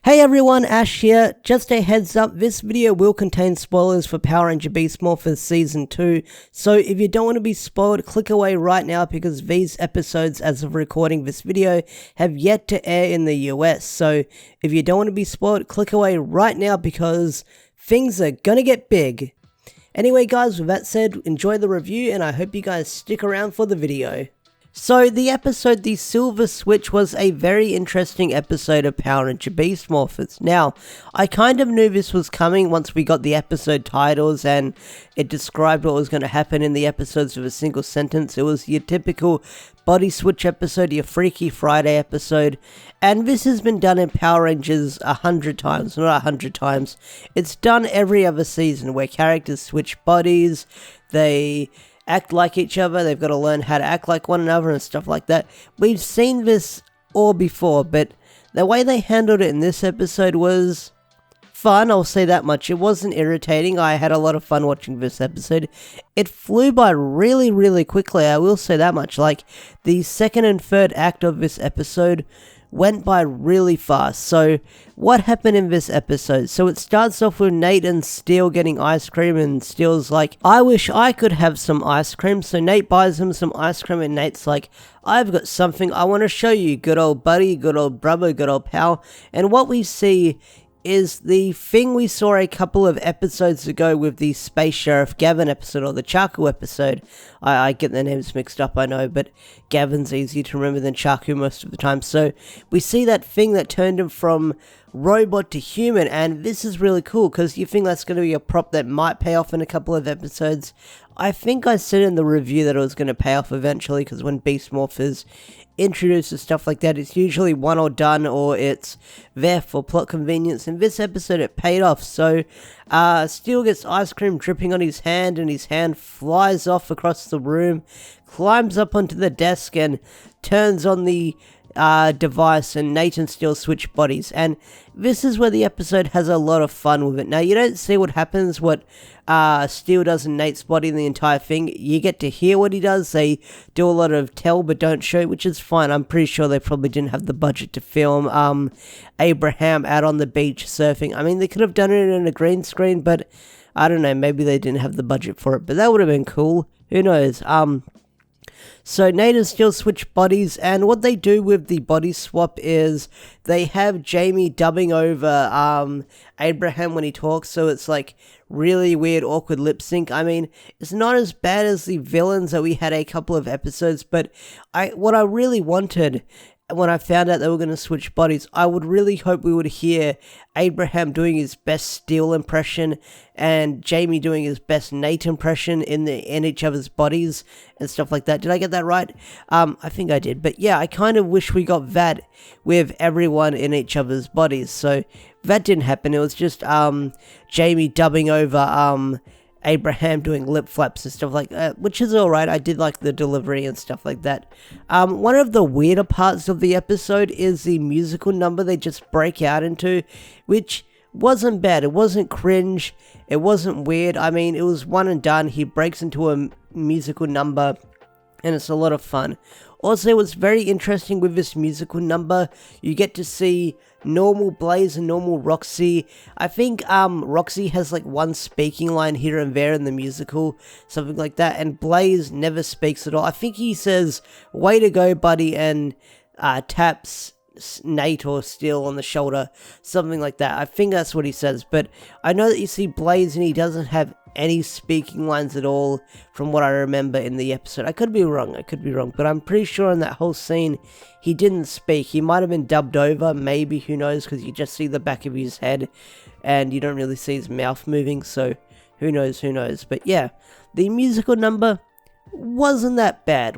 Hey everyone, Ash here. Just a heads up, this video will contain spoilers for Power Ranger Beast Morphers Season 2, so if you don't want to be spoiled, click away right now because these episodes, as of recording this video, have yet to air in the US. So if you don't want to be spoiled, click away right now because things are gonna get big. Anyway guys, with that said, enjoy the review and I hope you guys stick around for the video. So the episode The Silver Switch was a very interesting episode of Power Ranger Beast Morphers. Now, I kind of knew this was coming once we got the episode titles and it described what was going to happen in the episodes with a single sentence. It was your typical body switch episode, your Freaky Friday episode, and this has been done in Power Rangers 100 times, not 100 times. It's done every other season where characters switch bodies, they act like each other, they've got to learn how to act like one another and stuff like that. We've seen this all before, but the way they handled it in this episode was fun, I'll say that much. It wasn't irritating, I had a lot of fun watching this episode. It flew by really quickly, I will say that much. Like, the second and third act of this episode went by really fast. So what happened in this episode? So it starts off with Nate and Steel getting ice cream, and Steel's like, I wish I could have some ice cream. So Nate buys him some ice cream and Nate's like, I've got something I want to show you, good old buddy, good old brother, good old pal. And what we see is the thing we saw a couple of episodes ago with the Space Sheriff Gavin episode, or the Chaku episode. I get the names mixed up, I know, but Gavin's easier to remember than Chaku most of the time. So we see that thing that turned him from robot to human, and this is really cool because you think that's going to be a prop that might pay off in a couple of episodes. I think I said in the review that it was going to pay off eventually because when Beast Morphers introduces stuff like that, it's usually one or done, or it's there for plot convenience. In this episode it paid off. So Steel gets ice cream dripping on his hand and his hand flies off across the room, climbs up onto the desk and turns on the device, and Nate and Steel switch bodies, and this is where the episode has a lot of fun with it. Now you don't see what happens, what Steel does in Nate's body in the entire thing. You get to hear what he does. They do a lot of tell but don't show, which is fine. I'm pretty sure they probably didn't have the budget to film Abraham out on the beach surfing. I mean, they could have done it in a green screen, but I don't know, maybe they didn't have the budget for it, but that would have been cool. Who knows? So Nate and Steel switch bodies, and what they do with the body swap is they have Jamie dubbing over Abraham when he talks, so it's like really weird, awkward lip sync. I mean, it's not as bad as the villains that we had a couple of episodes, but what I really wanted when I found out they were going to switch bodies, I would really hope we would hear Abraham doing his best Steel impression and Jamie doing his best Nate impression in each other's bodies and stuff like that. Did I get that right? I think I did. But yeah, I kind of wish we got that with everyone in each other's bodies. So that didn't happen. It was just Jamie dubbing over Abraham doing lip flaps and stuff like that, which is alright. I did like the delivery and stuff like that. One of the weirder parts of the episode is the musical number they just break out into, which wasn't bad. It wasn't cringe. It wasn't weird. I mean, it was one and done. He breaks into a musical number and it's a lot of fun. Also, what's very interesting with this musical number, you get to see normal Blaze and normal Roxy. I think Roxy has like one speaking line here and there in the musical, something like that, and Blaze never speaks at all. I think he says, "Way to go, buddy," and taps Nate or Steel on the shoulder, something like that. I think that's what he says, but I know that you see Blaze and he doesn't have any speaking lines at all from what I remember in the episode. I could be wrong, but I'm pretty sure in that whole scene he didn't speak. He might have been dubbed over, maybe, who knows, because you just see the back of his head and you don't really see his mouth moving, so who knows. But yeah, the musical number wasn't that bad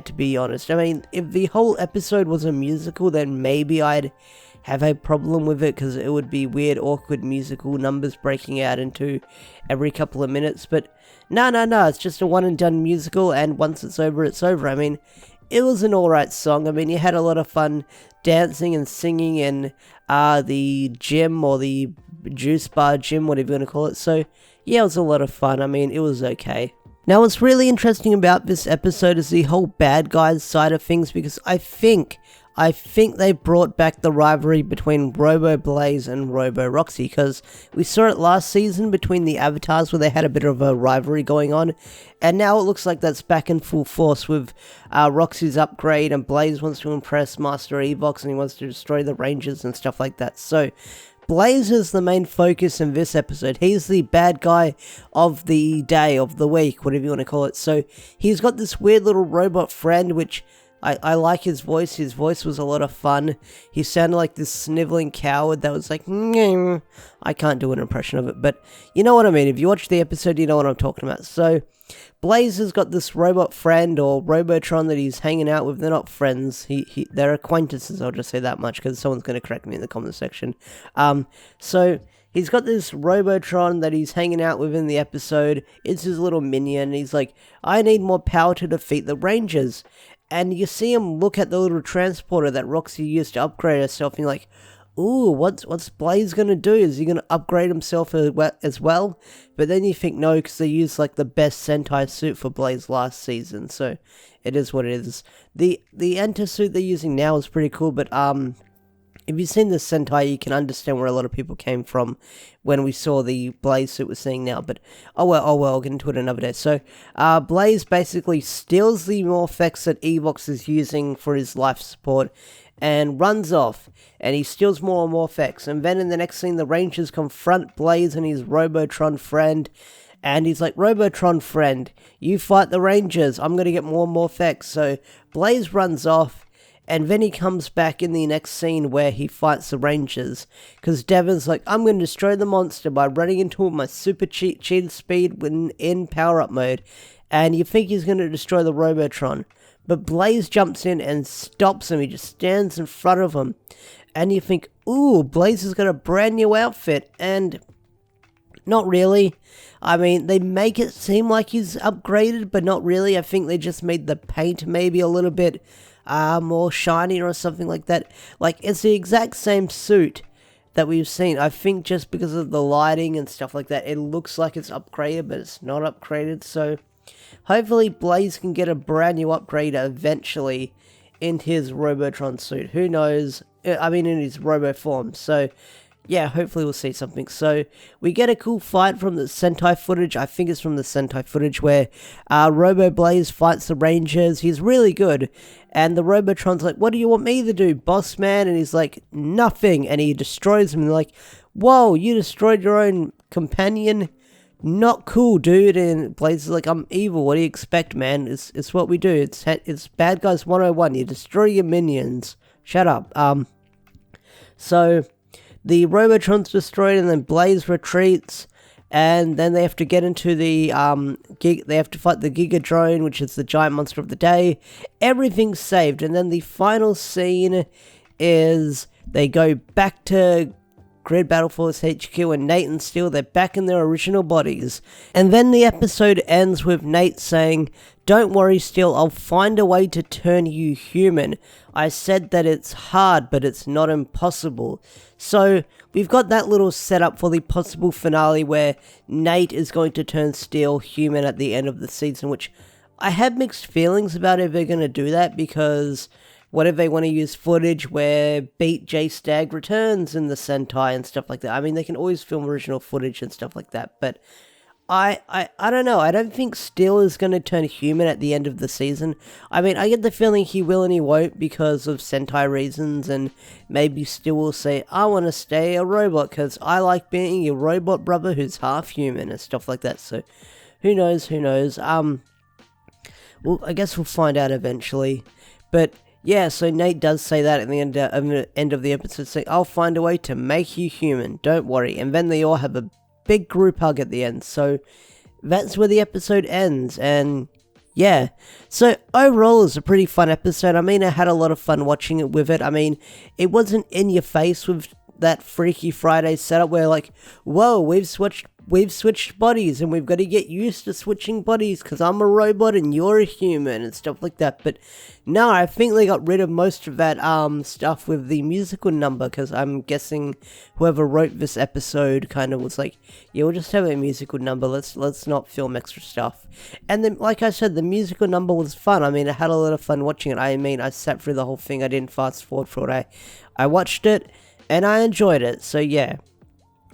to be honest. I mean, if the whole episode was a musical, then maybe I'd have a problem with it because it would be weird, awkward musical numbers breaking out into every couple of minutes. But no, it's just a one and done musical, and once it's over, it's over. I mean, it was an alright song. I mean, you had a lot of fun dancing and singing in the gym, or the juice bar gym, whatever you want to call it. So yeah, it was a lot of fun. I mean, it was okay. Now, what's really interesting about this episode is the whole bad guys side of things, because I think I think they brought back the rivalry between Robo Blaze and Robo Roxy, because we saw it last season between the avatars where they had a bit of a rivalry going on, and now it looks like that's back in full force with Roxy's upgrade, and Blaze wants to impress Master Evox and he wants to destroy the Rangers and stuff like that. So Blaze is the main focus in this episode. He's the bad guy of the day, of the week, whatever you want to call it. So he's got this weird little robot friend, which I like his voice. His voice was a lot of fun. He sounded like this sniveling coward that was like, "Nyeh." I can't do an impression of it, but you know what I mean. If you watch the episode, you know what I'm talking about. So Blaze has got this robot friend, or Robotron, that he's hanging out with. They're not friends. They're acquaintances, I'll just say that much, because someone's going to correct me in the comment section. So he's got this Robotron that he's hanging out with in the episode. It's his little minion. He's like, I need more power to defeat the Rangers. And you see him look at the little transporter that Roxy used to upgrade herself, and you're like, ooh, what's Blaze gonna do? Is he gonna upgrade himself as well? But then you think no, because they used like the best Sentai suit for Blaze last season, so it is what it is. The Enter suit they're using now is pretty cool, but if you've seen the Sentai, you can understand where a lot of people came from when we saw the Blaze suit we're seeing now. But, oh well, I'll get into it another day. So, Blaze basically steals the Morphex that Evox is using for his life support and runs off. And he steals more Morphex. And then in the next scene, the Rangers confront Blaze and his Robotron friend. And he's like, Robotron friend, you fight the Rangers. I'm going to get more Morphex. So, Blaze runs off. And then he comes back in the next scene where he fights the Rangers. Because Devon's like, I'm going to destroy the monster by running into it with my super cheated speed when in power-up mode. And you think he's going to destroy the Robotron. But Blaze jumps in and stops him. He just stands in front of him. And you think, ooh, Blaze has got a brand new outfit. And not really. I mean, they make it seem like he's upgraded, but not really. I think they just made the paint maybe a little bit more shiny or something like that. Like, it's the exact same suit that we've seen. I think just because of the lighting and stuff like that, it looks like it's upgraded, but it's not upgraded. So hopefully Blaze can get a brand new upgrade eventually in his Robotron suit. Who knows? I mean, in his Robo form. So yeah, hopefully we'll see something. So we get a cool fight from the Sentai footage. I think it's from the Sentai footage where Robo Blaze fights the Rangers. He's really good. And the Robotron's like, what do you want me to do, boss man? And he's like, nothing. And he destroys him. And they're like, whoa, you destroyed your own companion? Not cool, dude. And Blaze is like, I'm evil. What do you expect, man? It's what we do. It's Bad Guys 101. You destroy your minions. Shut up. So the Robotron's destroyed, and then Blaze retreats, and then they have to get into the they have to fight the Giga Drone, which is the giant monster of the day. Everything's saved, and then the final scene is they go back to Grid Battle Force HQ, and Nate and Steel, they're back in their original bodies. And then the episode ends with Nate saying, don't worry, Steel, I'll find a way to turn you human. I said that it's hard, but it's not impossible. So we've got that little setup for the possible finale where Nate is going to turn Steel human at the end of the season, which I have mixed feelings about if they're going to do that, because what if they want to use footage where Beat J Stag returns in the Sentai and stuff like that? I mean, they can always film original footage and stuff like that, but I don't know. I don't think Steel is going to turn human at the end of the season. I mean, I get the feeling he will and he won't because of Sentai reasons, and maybe Steel will say, I want to stay a robot because I like being your robot brother who's half human and stuff like that. So, who knows? Well, I guess we'll find out eventually. But yeah, so Nate does say that at the end of the episode, saying, I'll find a way to make you human, don't worry. And then they all have a big group hug at the end. So that's where the episode ends, and yeah. So overall, it's a pretty fun episode. I mean, I had a lot of fun watching it with it. I mean, it wasn't in your face with that Freaky Friday setup where like, whoa, we've switched we've switched bodies and we've got to get used to switching bodies because I'm a robot and you're a human and stuff like that. But no, I think they got rid of most of that stuff with the musical number, because I'm guessing whoever wrote this episode kind of was like, yeah, we'll just have a musical number, let's not film extra stuff. And then, like I said, the musical number was fun. I mean, I had a lot of fun watching it. I mean, I sat through the whole thing. I didn't fast forward for it. I watched it and I enjoyed it. So yeah.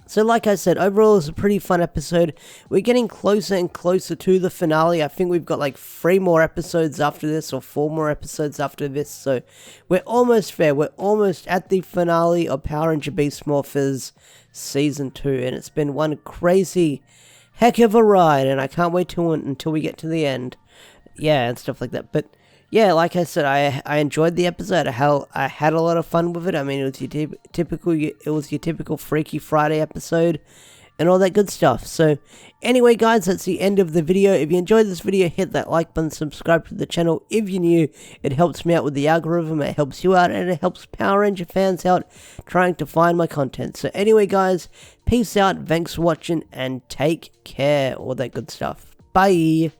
So like I said, overall it was a pretty fun episode. We're getting closer and closer to the finale. I think we've got like 3 more episodes after this, or 4 more episodes after this. So we're almost there. We're almost at the finale of Power Ranger Beast Morphers Season 2. And it's been one crazy heck of a ride. And I can't wait until we get to the end. Yeah, and stuff like that. But yeah, like I said, I enjoyed the episode. I had a lot of fun with it. I mean, it was your typical Freaky Friday episode and all that good stuff. So anyway, guys, that's the end of the video. If you enjoyed this video, hit that like button, subscribe to the channel if you're new. It helps me out with the algorithm, it helps you out, and it helps Power Ranger fans out trying to find my content. So anyway, guys, peace out, thanks for watching, and take care, all that good stuff. Bye!